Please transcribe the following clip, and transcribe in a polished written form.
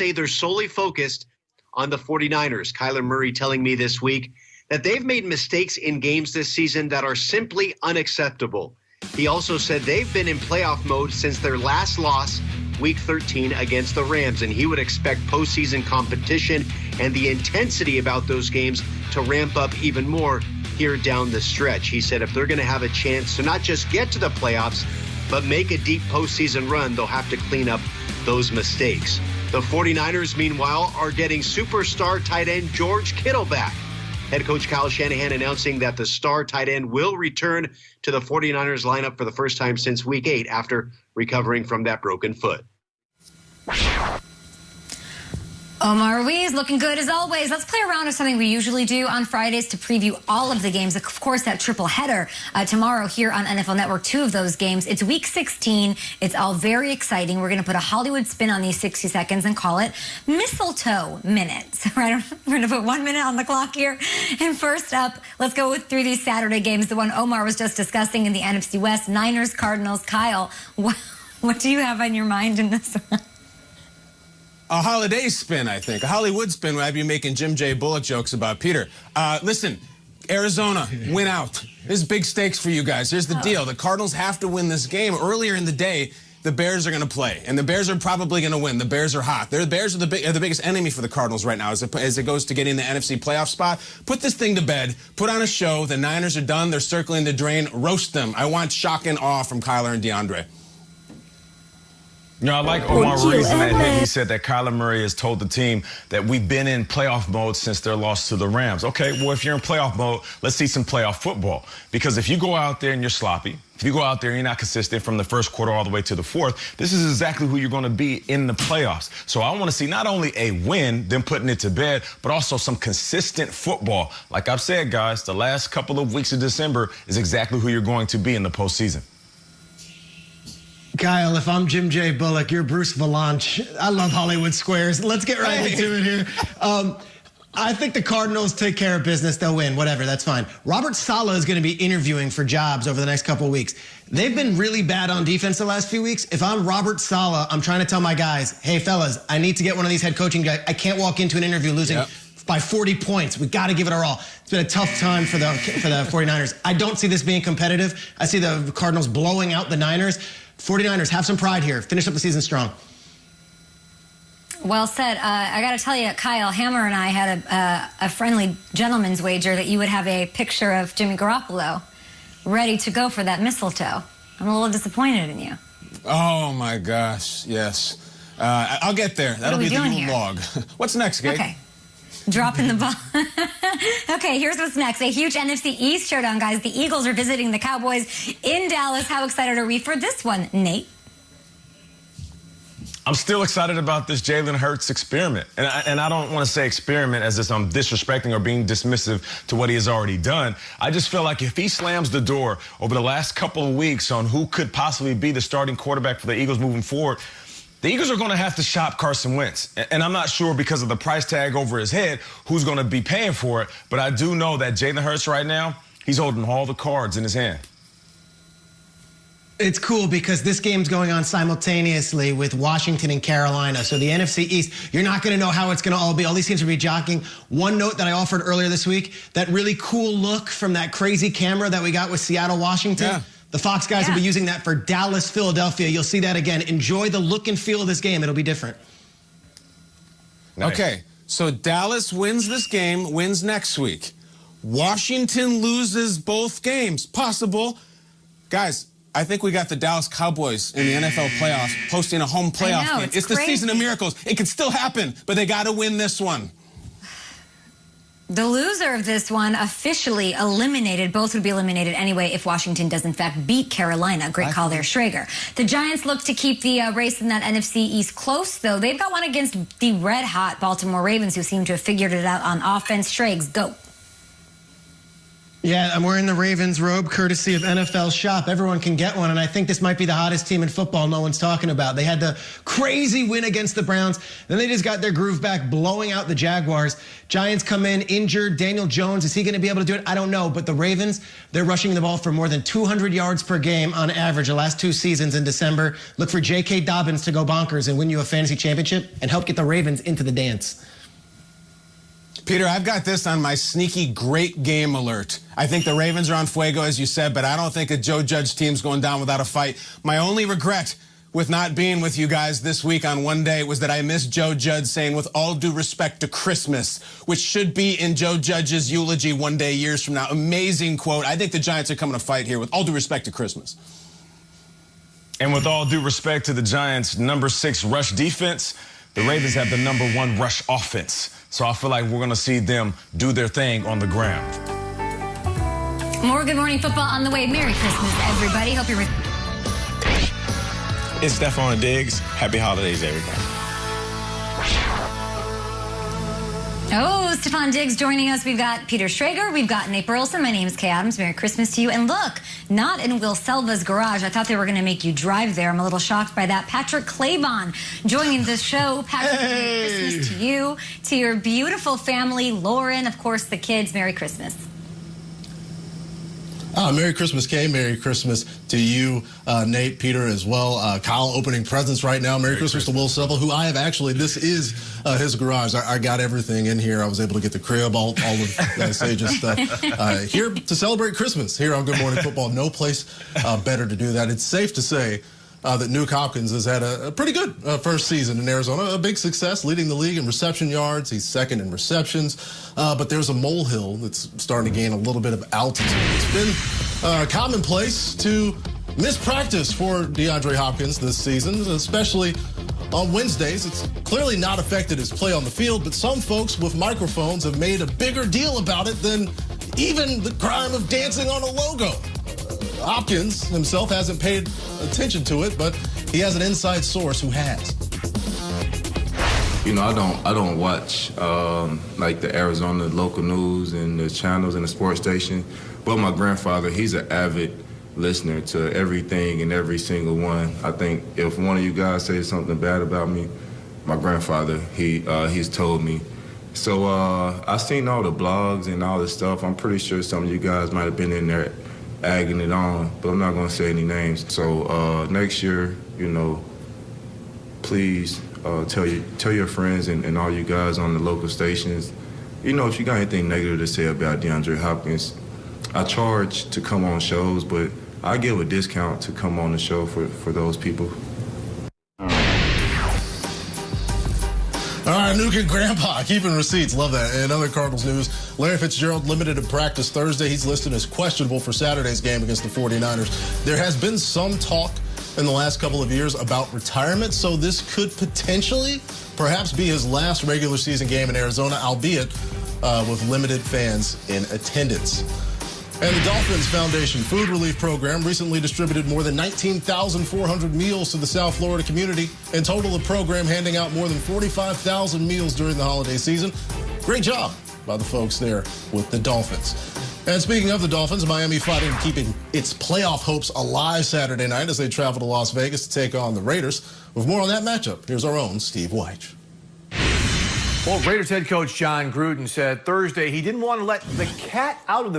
say they're solely focused on the 49ers. Kyler Murray telling me this week that they've made mistakes in games this season that are simply unacceptable. He also said they've been in playoff mode since their last loss, Week 13 against the Rams, and he would expect postseason competition and the intensity about those games to ramp up even more here down the stretch. He said if they're going to have a chance to not just get to the playoffs, but make a deep postseason run, they'll have to clean up those mistakes. The 49ers, meanwhile, are getting superstar tight end George Kittle back. Head coach Kyle Shanahan announcing that the star tight end will return to the 49ers lineup for the first time since Week 8 after recovering from that broken foot. Omar Ruiz looking good as always. Let's play around with something we usually do on Fridays to preview all of the games. Of course, that triple header tomorrow here on NFL Network, 2 of those games. It's Week 16. It's all very exciting. We're going to put a Hollywood spin on these 60 seconds and call it mistletoe minutes. Right? We're going to put 1 minute on the clock here. And first up, let's go through these Saturday games. The one Omar was just discussing in the NFC West, Niners, Cardinals. Kyle, what do you have on your mind in this one? A holiday spin, I think. A Hollywood spin where I'd be making Jim J. Bullock jokes about Peter. Listen, Arizona, win out. There's big stakes for you guys. Here's the deal. The Cardinals have to win this game. Earlier in the day, the Bears are going to play, and the Bears are probably going to win. The Bears are hot. The Bears are the biggest enemy for the Cardinals right now as it goes to getting the NFC playoff spot. Put this thing to bed. Put on a show. The Niners are done. They're circling the drain. Roast them. I want shock and awe from Kyler and DeAndre. You know, I like Omar Ruiz in that hit. He said that Kyler Murray has told the team that we've been in playoff mode since their loss to the Rams. Okay, well, if you're in playoff mode, let's see some playoff football. Because if you go out there and you're sloppy, if you go out there and you're not consistent from the first quarter all the way to the fourth, this is exactly who you're going to be in the playoffs. So I want to see not only a win, them putting it to bed, but also some consistent football. Like I've said, guys, the last couple of weeks of December is exactly who you're going to be in the postseason. Kyle, if I'm Jim J. Bullock, you're Bruce Valanche. I love Hollywood Squares. Let's get right into it here. I think the Cardinals take care of business. They'll win. Whatever. That's fine. Robert Saleh is going to be interviewing for jobs over the next couple of weeks. They've been really bad on defense the last few weeks. If I'm Robert Saleh, I'm trying to tell my guys, hey, fellas, I need to get one of these head coaching guys. I can't walk into an interview losing by 40 points. We got to give it our all. It's been a tough time for the 49ers. I don't see this being competitive. I see the Cardinals blowing out the Niners. 49ers, have some pride here. Finish up the season strong. Well said. I got to tell you, Kyle, Hammer and I had a friendly gentleman's wager that you would have a picture of Jimmy Garoppolo ready to go for that mistletoe. I'm a little disappointed in you. Oh, my gosh. Yes. I'll get there. That'll be the new log. What's next, Gabe? Okay. Dropping the ball. Okay, here's what's next. A huge NFC East showdown, guys. The Eagles are visiting the Cowboys in Dallas. How excited are we for this one, Nate? I'm still excited about this Jalen Hurts experiment. And I don't want to say experiment as if I'm disrespecting or being dismissive to what he has already done. I just feel like if he slams the door over the last couple of weeks on who could possibly be the starting quarterback for the Eagles moving forward, the Eagles are going to have to shop Carson Wentz. And I'm not sure because of the price tag over his head who's going to be paying for it. But I do know that Jalen Hurts right now, he's holding all the cards in his hand. It's cool because this game's going on simultaneously with Washington and Carolina. So the NFC East, you're not going to know how it's going to all be. All these teams will be jockeying. One note that I offered earlier this week, that really cool look from that crazy camera that we got with Seattle, Washington. Yeah. The Fox guys will be using that for Dallas, Philadelphia. You'll see that again. Enjoy the look and feel of this game. It'll be different. Nice. Okay, so Dallas wins this game, wins next week. Washington loses both games. Possible. Guys, I think we got the Dallas Cowboys in the NFL playoffs hosting a home playoff game. It's the season of miracles. It could still happen, but they got to win this one. The loser of this one officially eliminated. Both would be eliminated anyway if Washington does, in fact, beat Carolina. Great call there, Schrager. The Giants look to keep the race in that NFC East close, though. They've got one against the red-hot Baltimore Ravens, who seem to have figured it out on offense. Schrags, go. Yeah, I'm wearing the Ravens robe courtesy of NFL Shop. Everyone can get one, and I think this might be the hottest team in football no one's talking about. They had the crazy win against the Browns. Then they just got their groove back, blowing out the Jaguars. Giants come in injured. Daniel Jones, is he going to be able to do it? I don't know, but the Ravens, they're rushing the ball for more than 200 yards per game on average the last 2 seasons in December. Look for J.K. Dobbins to go bonkers and win you a fantasy championship and help get the Ravens into the dance. Peter, I've got this on my sneaky great game alert. I think the Ravens are on fuego, as you said, but I don't think a Joe Judge team's going down without a fight. My only regret with not being with you guys this week on one day was that I missed Joe Judge saying, with all due respect to Christmas, which should be in Joe Judge's eulogy one day years from now. Amazing quote. I think the Giants are coming to fight here, with all due respect to Christmas. And with all due respect to the Giants' number 6 rush defense, the Ravens have the number 1 rush offense. So I feel like we're going to see them do their thing on the ground. More Good Morning Football on the way. Merry Christmas, everybody. Hope you're... It's Stephon Diggs. Happy holidays, everybody. Oh, Stephon Diggs joining us. We've got Peter Schrager. We've got Nate Burleson. My name is Kay Adams. Merry Christmas to you. And look, not in Will Selva's garage. I thought they were going to make you drive there. I'm a little shocked by that. Patrick Claybon joining the show. Patrick, Merry Christmas to you, to your beautiful family, Lauren, of course, the kids. Merry Christmas. Merry Christmas, Kay. Merry Christmas to you, Nate, Peter as well. Kyle opening presents right now. Merry Christmas to Will Selva, who I have actually, this is his garage. I got everything in here. I was able to get the crib, all of Sage's stuff. Here to celebrate Christmas here on Good Morning Football. No place better to do that. It's safe to say that Nuke Hopkins has had a pretty good first season in Arizona. A big success, leading the league in reception yards. He's second in receptions. But there's a molehill that's starting to gain a little bit of altitude. It's been commonplace to miss practice for DeAndre Hopkins this season, especially on Wednesdays. It's clearly not affected his play on the field, but some folks with microphones have made a bigger deal about it than even the crime of dancing on a logo. Hopkins himself hasn't paid attention to it, but he has an inside source who has. You know, I don't watch like the Arizona local news and the channels and the sports station, but my grandfather, he's an avid listener to everything and every single one. I think if one of you guys says something bad about me, my grandfather, he's told me. So I've seen all the blogs and all the stuff. I'm pretty sure some of you guys might have been in there agging it on, but I'm not going to say any names. So next year, you know, please tell your friends and all you guys on the local stations, you know, if you got anything negative to say about DeAndre Hopkins, I charge to come on shows, but I give a discount to come on the show for those people. All right, Nuke and Grandpa keeping receipts. Love that. And other Cardinals news, Larry Fitzgerald limited in practice Thursday. He's listed as questionable for Saturday's game against the 49ers. There has been some talk in the last couple of years about retirement, so this could potentially perhaps be his last regular season game in Arizona, albeit with limited fans in attendance. And the Dolphins Foundation Food Relief Program recently distributed more than 19,400 meals to the South Florida community. In total, the program handing out more than 45,000 meals during the holiday season. Great job by the folks there with the Dolphins. And speaking of the Dolphins, Miami fighting keeping its playoff hopes alive Saturday night as they travel to Las Vegas to take on the Raiders. With more on that matchup, here's our own Steve Weich. Well, Raiders head coach John Gruden said Thursday he didn't want to let the cat out of the